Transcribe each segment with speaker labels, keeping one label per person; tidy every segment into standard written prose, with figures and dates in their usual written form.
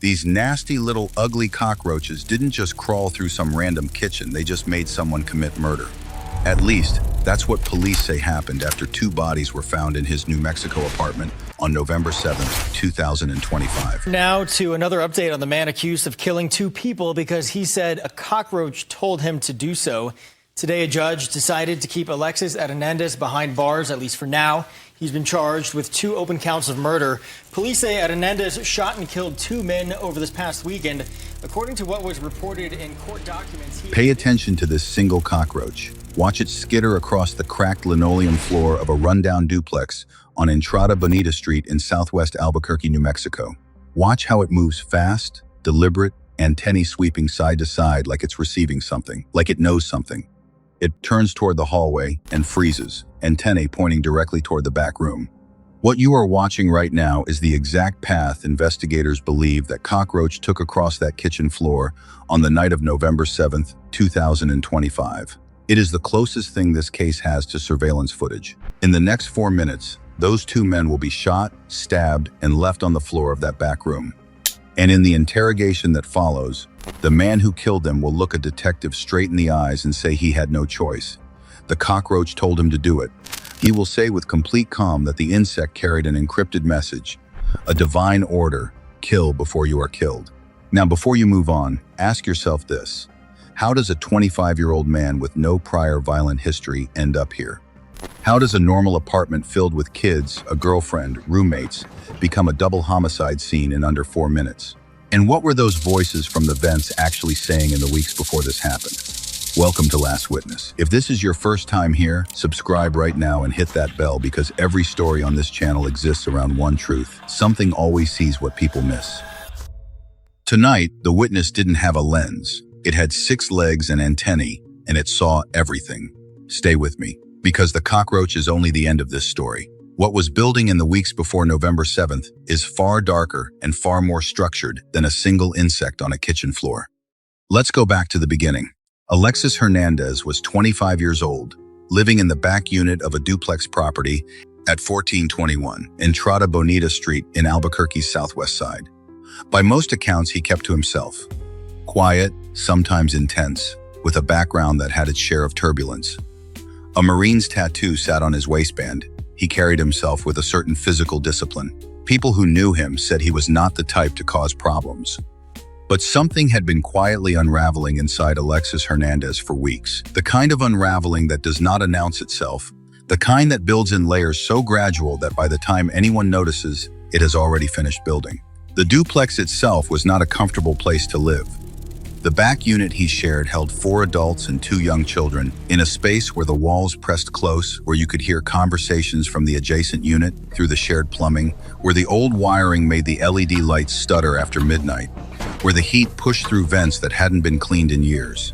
Speaker 1: These nasty little ugly cockroaches didn't just crawl through some random kitchen, they just made someone commit murder. At least, that's what police say happened after 2 bodies were found in his New Mexico apartment on November 7th, 2025.
Speaker 2: Now to another update on the man accused of killing 2 people because he said a cockroach told him to do so. Today, a judge decided to keep Alexis Hernandez behind bars, at least for now. He's been charged with 2 open counts of murder. Police say Hernandez shot and killed 2 men over this past weekend. According to what was reported in court documents,
Speaker 1: Pay attention to this single cockroach. Watch it skitter across the cracked linoleum floor of a rundown duplex on Entrada Bonita Street in southwest Albuquerque, New Mexico. Watch how it moves fast, deliberate, antennae sweeping side to side like it's receiving something, like it knows something. It turns toward the hallway and freezes, antennae pointing directly toward the back room. What you are watching right now is the exact path investigators believe that Cockroach took across that kitchen floor on the night of November 7th, 2025. It is the closest thing this case has to surveillance footage. In the next 4 minutes, those 2 men will be shot, stabbed, and left on the floor of that back room. And in the interrogation that follows, the man who killed them will look a detective straight in the eyes and say he had no choice. The cockroach told him to do it. He will say with complete calm that the insect carried an encrypted message, a divine order: kill before you are killed. Now, before you move on, ask yourself this. How does a 25-year-old man with no prior violent history end up here? How does a normal apartment filled with kids, a girlfriend, roommates, become a double homicide scene in under 4 minutes? And what were those voices from the vents actually saying in the weeks before this happened? Welcome to Last Witness. If this is your first time here, subscribe right now and hit that bell because every story on this channel exists around one truth. Something always sees what people miss. Tonight, the witness didn't have a lens. It had 6 legs and antennae, and it saw everything. Stay with me, because the cockroach is only the end of this story. What was building in the weeks before November 7th is far darker and far more structured than a single insect on a kitchen floor. Let's go back to the beginning. Alexis Hernandez was 25 years old, living in the back unit of a duplex property at 1421 Entrada Bonita Street in Albuquerque's southwest side. By most accounts, he kept to himself. Quiet, sometimes intense, with a background that had its share of turbulence. A Marine's tattoo sat on his waistband. He carried himself with a certain physical discipline. People who knew him said he was not the type to cause problems. But something had been quietly unraveling inside Alexis Hernandez for weeks. The kind of unraveling that does not announce itself. The kind that builds in layers so gradual that by the time anyone notices, it has already finished building. The duplex itself was not a comfortable place to live. The back unit he shared held 4 adults and 2 young children in a space where the walls pressed close, where you could hear conversations from the adjacent unit through the shared plumbing, where the old wiring made the LED lights stutter after midnight, where the heat pushed through vents that hadn't been cleaned in years.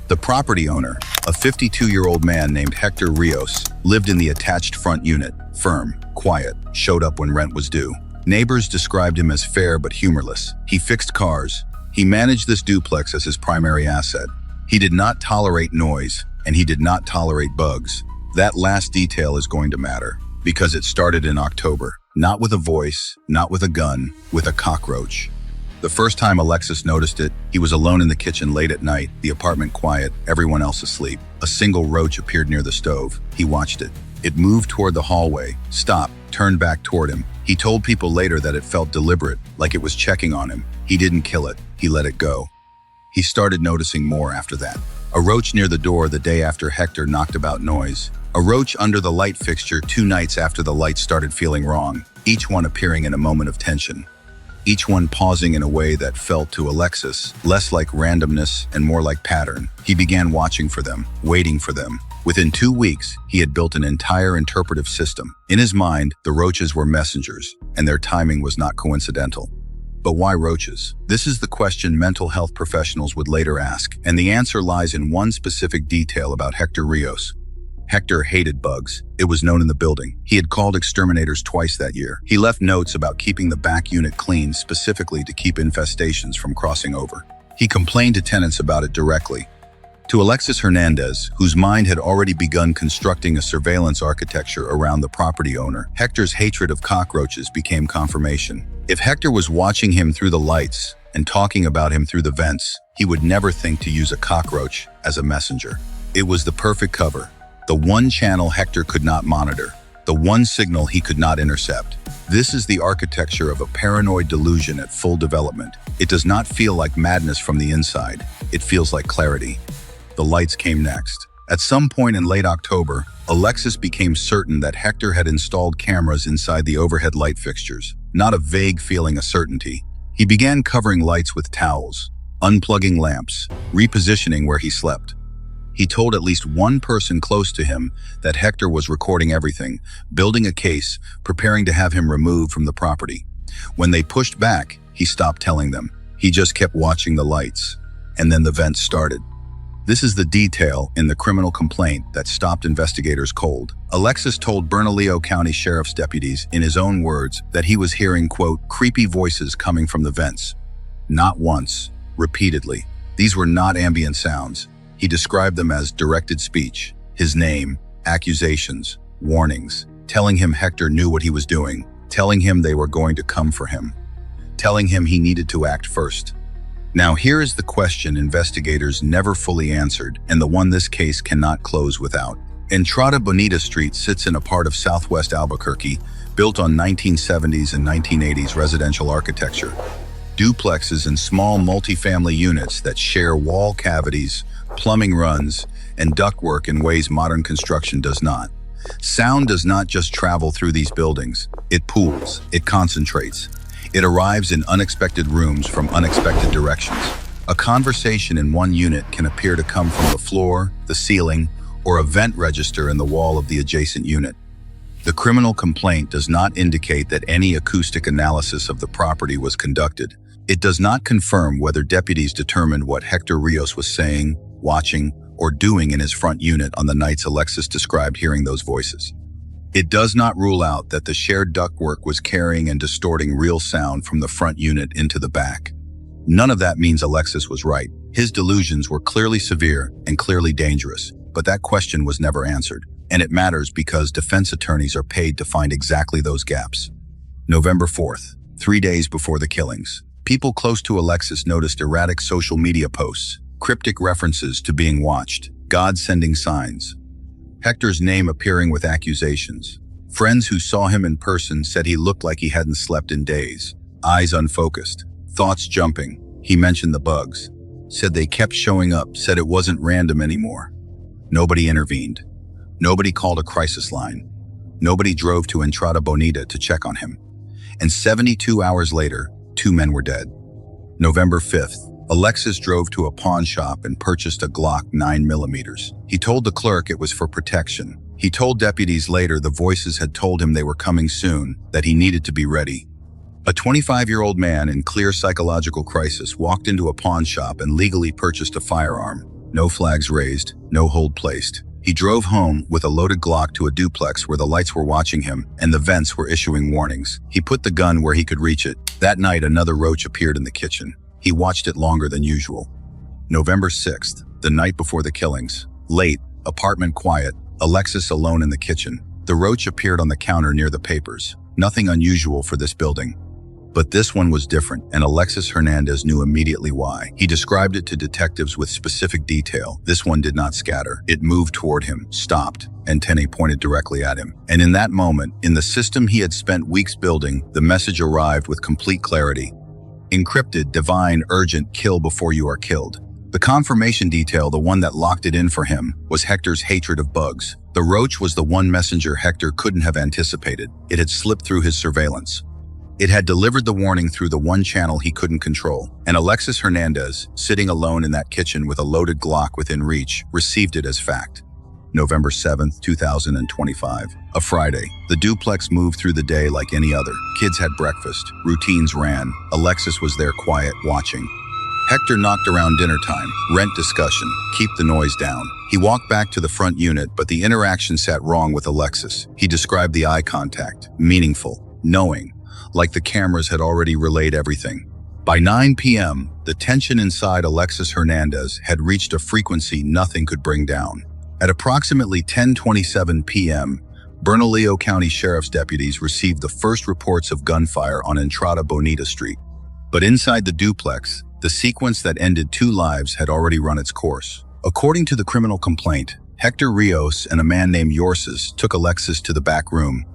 Speaker 1: The property owner, a 52-year-old man named Hector Rios, lived in the attached front unit, firm, quiet, showed up when rent was due. Neighbors described him as fair but humorless. He fixed cars. He managed this duplex as his primary asset. He did not tolerate noise, and he did not tolerate bugs. That last detail is going to matter, because it started in October. Not with a voice, not with a gun, with a cockroach. The first time Alexis noticed it, he was alone in the kitchen late at night, the apartment quiet, everyone else asleep. A single roach appeared near the stove. He watched it. It moved toward the hallway, stopped, turned back toward him. He told people later that it felt deliberate, like it was checking on him. He didn't kill it. He let it go. He started noticing more after that. A roach near the door the day after Hector knocked about noise. A roach under the light fixture 2 nights after the lights started feeling wrong, each one appearing in a moment of tension. Each one pausing in a way that felt to Alexis less like randomness and more like pattern. He began watching for them, waiting for them. Within 2 weeks, he had built an entire interpretive system. In his mind, the roaches were messengers, and their timing was not coincidental. But why roaches? This is the question mental health professionals would later ask, and the answer lies in one specific detail about Hector Rios. Hector hated bugs. It was known in the building. He had called exterminators twice that year. He left notes about keeping the back unit clean specifically to keep infestations from crossing over. He complained to tenants about it directly. To Alexis Hernandez, whose mind had already begun constructing a surveillance architecture around the property owner, Hector's hatred of cockroaches became confirmation. If Hector was watching him through the lights and talking about him through the vents, he would never think to use a cockroach as a messenger. It was the perfect cover, the one channel Hector could not monitor, the one signal he could not intercept. This is the architecture of a paranoid delusion at full development. It does not feel like madness from the inside. It feels like clarity. The lights came next. At some point in late October, Alexis became certain that Hector had installed cameras inside the overhead light fixtures, not a vague feeling of certainty. He began covering lights with towels, unplugging lamps, repositioning where he slept. He told at least one person close to him that Hector was recording everything, building a case, preparing to have him removed from the property. When they pushed back, he stopped telling them. He just kept watching the lights. And then the vents started. This is the detail in the criminal complaint that stopped investigators cold. Alexis told Bernalillo County Sheriff's deputies, in his own words, that he was hearing, quote, creepy voices coming from the vents. Not once, repeatedly. These were not ambient sounds. He described them as directed speech, his name, accusations, warnings, telling him Hector knew what he was doing, telling him they were going to come for him, telling him he needed to act first. Now here is the question investigators never fully answered, and the one this case cannot close without. Entrada Bonita Street sits in a part of southwest Albuquerque, built on 1970s and 1980s residential architecture. Duplexes and small multifamily units that share wall cavities, plumbing runs, and ductwork in ways modern construction does not. Sound does not just travel through these buildings. It pools, it concentrates. It arrives in unexpected rooms from unexpected directions. A conversation in one unit can appear to come from the floor, the ceiling, or a vent register in the wall of the adjacent unit. The criminal complaint does not indicate that any acoustic analysis of the property was conducted. It does not confirm whether deputies determined what Hector Rios was saying, watching, or doing in his front unit on the nights Alexis described hearing those voices. It does not rule out that the shared ductwork was carrying and distorting real sound from the front unit into the back. None of that means Alexis was right. His delusions were clearly severe and clearly dangerous, but that question was never answered. And it matters because defense attorneys are paid to find exactly those gaps. November 4th, 3 days before the killings, people close to Alexis noticed erratic social media posts, cryptic references to being watched, God sending signs, Hector's name appearing with accusations. Friends who saw him in person said he looked like he hadn't slept in days, eyes unfocused, thoughts jumping. He mentioned the bugs, said they kept showing up, said it wasn't random anymore. Nobody intervened. Nobody called a crisis line. Nobody drove to Entrada Bonita to check on him. And 72 hours later, 2 men were dead. November 5th, Alexis drove to a pawn shop and purchased a Glock 9mm. He told the clerk it was for protection. He told deputies later the voices had told him they were coming soon, that he needed to be ready. A 25-year-old man in clear psychological crisis walked into a pawn shop and legally purchased a firearm. No flags raised, no hold placed. He drove home with a loaded Glock to a duplex where the lights were watching him and the vents were issuing warnings. He put the gun where he could reach it. That night, another roach appeared in the kitchen. He watched it longer than usual. November 6th, the night before the killings. Late, apartment quiet, Alexis alone in the kitchen. The roach appeared on the counter near the papers. Nothing unusual for this building. But this one was different, and Alexis Hernandez knew immediately why. He described it to detectives with specific detail. This one did not scatter. It moved toward him, stopped, antennae pointed directly at him. And in that moment, in the system he had spent weeks building, the message arrived with complete clarity. Encrypted, divine, urgent, kill before you are killed. The confirmation detail, the one that locked it in for him, was Hector's hatred of bugs. The roach was the one messenger Hector couldn't have anticipated. It had slipped through his surveillance. It had delivered the warning through the one channel he couldn't control. And Alexis Hernandez, sitting alone in that kitchen with a loaded Glock within reach, received it as fact. November 7th, 2025. A Friday. The duplex moved through the day like any other. Kids had breakfast. Routines ran. Alexis was there quiet, watching. Hector knocked around dinner time. Rent discussion. Keep the noise down. He walked back to the front unit, but the interaction sat wrong with Alexis. He described the eye contact. Meaningful. Knowing. Like the cameras had already relayed everything. By 9 p.m., The tension inside Alexis Hernandez had reached a frequency nothing could bring down. At approximately 10:27 p.m., Bernalillo County Sheriff's deputies received the first reports of gunfire on Entrada Bonita Street. But inside the duplex, the sequence that ended 2 lives had already run its course. According to the criminal complaint, Hector Rios and a man named Yorces took Alexis to the back room.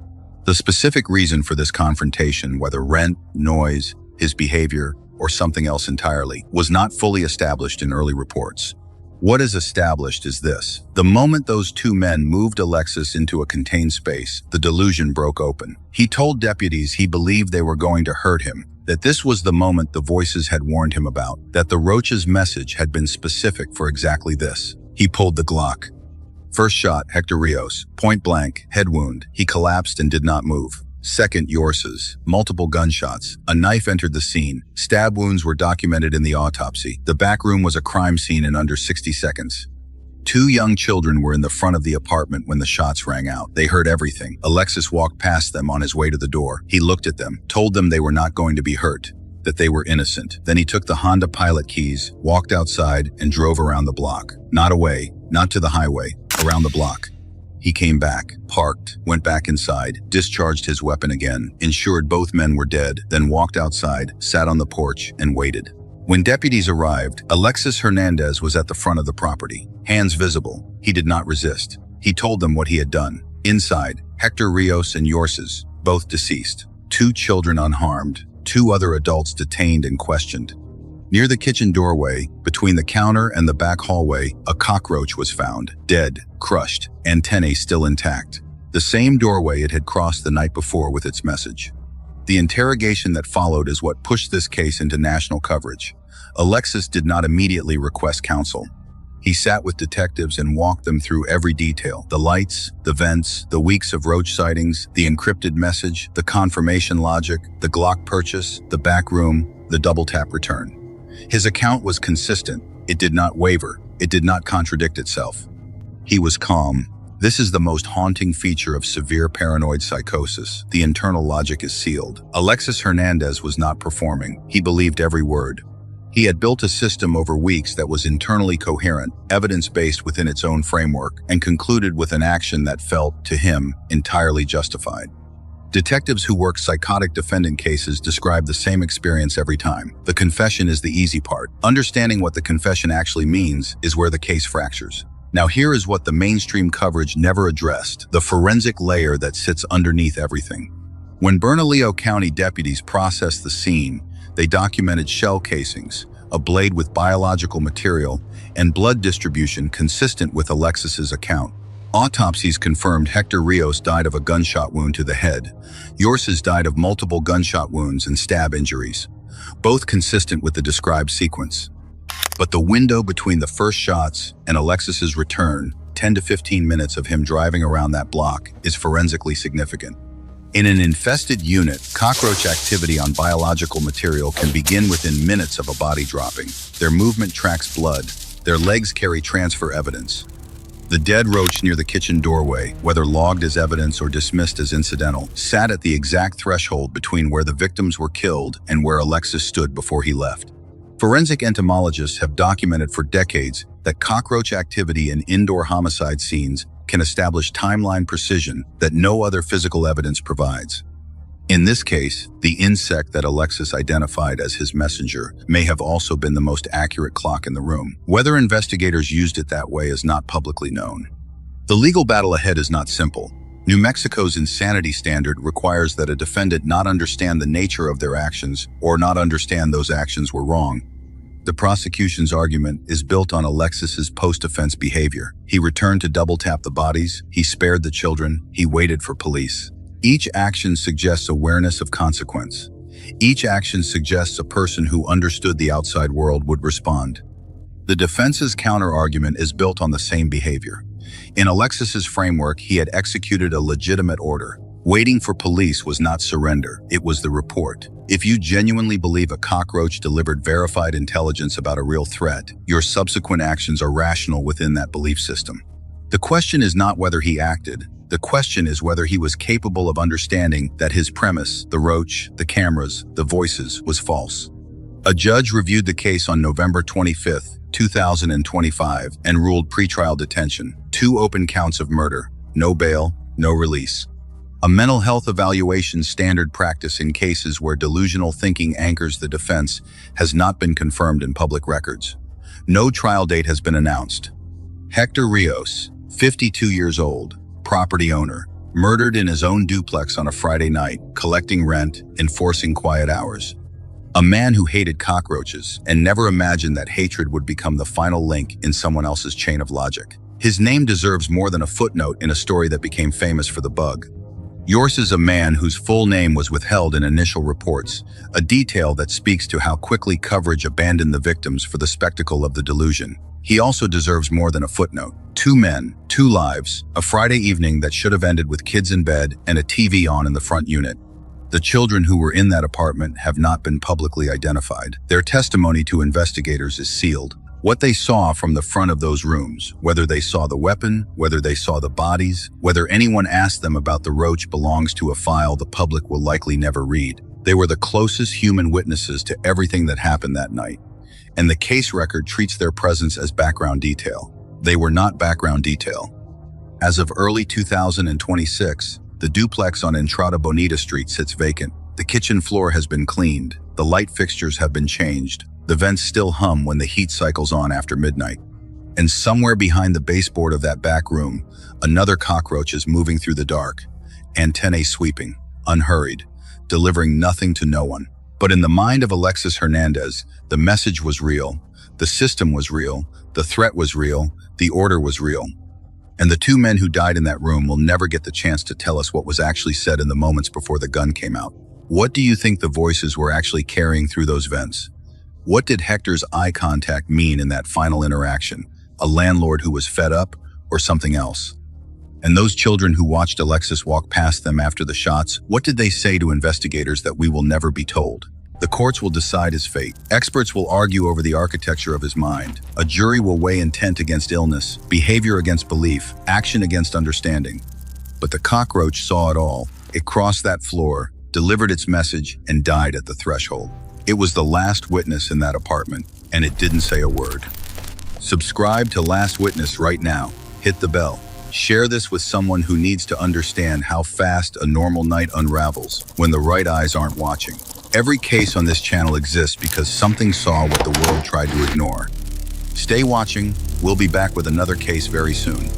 Speaker 1: The specific reason for this confrontation, whether rent, noise, his behavior, or something else entirely, was not fully established in early reports. What is established is this: the moment those 2 men moved Alexis into a contained space, the delusion broke open. He told deputies he believed they were going to hurt him, that this was the moment the voices had warned him about, that the Roach's message had been specific for exactly this. He pulled the Glock. First shot, Hector Rios, point blank, head wound. He collapsed and did not move. Second, Yorces, multiple gunshots. A knife entered the scene. Stab wounds were documented in the autopsy. The back room was a crime scene in under 60 seconds. 2 young children were in the front of the apartment when the shots rang out. They heard everything. Alexis walked past them on his way to the door. He looked at them, told them they were not going to be hurt, that they were innocent. Then he took the Honda Pilot keys, walked outside, and drove around the block. Not away, not to the highway, around the block. He came back, parked, went back inside, discharged his weapon again, ensured both men were dead, then walked outside, sat on the porch, and waited. When deputies arrived, Alexis Hernandez was at the front of the property, hands visible. He did not resist. He told them what he had done. Inside, Hector Rios and Yorces, both deceased. 2 children unharmed, 2 other adults detained and questioned. Near the kitchen doorway, between the counter and the back hallway, a cockroach was found, dead, crushed, antennae still intact. The same doorway it had crossed the night before with its message. The interrogation that followed is what pushed this case into national coverage. Alexis did not immediately request counsel. He sat with detectives and walked them through every detail: the lights, the vents, the weeks of roach sightings, the encrypted message, the confirmation logic, the Glock purchase, the back room, the double-tap return. His account was consistent. It did not waver. It did not contradict itself. He was calm. This is the most haunting feature of severe paranoid psychosis. The internal logic is sealed. Alexis Hernandez was not performing. He believed every word. He had built a system over weeks that was internally coherent, evidence-based within its own framework, and concluded with an action that felt, to him, entirely justified. Detectives who work psychotic defendant cases describe the same experience every time. The confession is the easy part. Understanding what the confession actually means is where the case fractures. Now here is what the mainstream coverage never addressed: the forensic layer that sits underneath everything. When Bernalillo County deputies processed the scene, they documented shell casings, a blade with biological material, and blood distribution consistent with Alexis's account. Autopsies confirmed Hector Rios died of a gunshot wound to the head. Yorces died of multiple gunshot wounds and stab injuries, both consistent with the described sequence. But the window between the first shots and Alexis's return, 10 to 15 minutes of him driving around that block, is forensically significant. In an infested unit, cockroach activity on biological material can begin within minutes of a body dropping. Their movement tracks blood. Their legs carry transfer evidence. The dead roach near the kitchen doorway, whether logged as evidence or dismissed as incidental, sat at the exact threshold between where the victims were killed and where Alexis stood before he left. Forensic entomologists have documented for decades that cockroach activity in indoor homicide scenes can establish timeline precision that no other physical evidence provides. In this case, the insect that Alexis identified as his messenger may have also been the most accurate clock in the room. Whether investigators used it that way is not publicly known. The legal battle ahead is not simple. New Mexico's insanity standard requires that a defendant not understand the nature of their actions or not understand those actions were wrong. The prosecution's argument is built on Alexis's post-offense behavior. He returned to double-tap the bodies, he spared the children, he waited for police. Each action suggests awareness of consequence. Each action suggests a person who understood the outside world would respond. The defense's counter-argument is built on the same behavior. In Alexis's framework, he had executed a legitimate order. Waiting for police was not surrender, it was the report. If you genuinely believe a cockroach delivered verified intelligence about a real threat, your subsequent actions are rational within that belief system. The question is not whether he acted. The question is whether he was capable of understanding that his premise, the roach, the cameras, the voices, was false. A judge reviewed the case on November 25, 2025, and ruled pretrial detention, 2 open counts of murder, no bail, no release. A mental health evaluation, standard practice in cases where delusional thinking anchors the defense, has not been confirmed in public records. No trial date has been announced. Hector Rios, 52 years old, property owner, murdered in his own duplex on a Friday night, collecting rent, enforcing quiet hours. A man who hated cockroaches and never imagined that hatred would become the final link in someone else's chain of logic. His name deserves more than a footnote in a story that became famous for the bug. Yours is a man whose full name was withheld in initial reports, a detail that speaks to how quickly coverage abandoned the victims for the spectacle of the delusion. He also deserves more than a footnote. 2 men, 2 lives, a Friday evening that should have ended with kids in bed and a TV on in the front unit. The children who were in that apartment have not been publicly identified. Their testimony to investigators is sealed. What they saw from the front of those rooms, whether they saw the weapon, whether they saw the bodies, whether anyone asked them about the roach, belongs to a file the public will likely never read. They were the closest human witnesses to everything that happened that night, and the case record treats their presence as background detail. They were not background detail. As of early 2026, the duplex on Entrada Bonita Street sits vacant. The kitchen floor has been cleaned. The light fixtures have been changed. The vents still hum when the heat cycles on after midnight. And somewhere behind the baseboard of that back room, another cockroach is moving through the dark, antennae sweeping, unhurried, delivering nothing to no one. But in the mind of Alexis Hernandez, the message was real, the system was real, the threat was real, the order was real. And the 2 men who died in that room will never get the chance to tell us what was actually said in the moments before the gun came out. What do you think the voices were actually carrying through those vents? What did Hector's eye contact mean in that final interaction? A landlord who was fed up, or something else? And those children who watched Alexis walk past them after the shots, what did they say to investigators that we will never be told? The courts will decide his fate. Experts will argue over the architecture of his mind. A jury will weigh intent against illness, behavior against belief, action against understanding. But the cockroach saw it all. It crossed that floor, delivered its message, and died at the threshold. It was the last witness in that apartment, and it didn't say a word. Subscribe to Last Witness right now. Hit the bell. Share this with someone who needs to understand how fast a normal night unravels when the right eyes aren't watching. Every case on this channel exists because something saw what the world tried to ignore. Stay watching. We'll be back with another case very soon.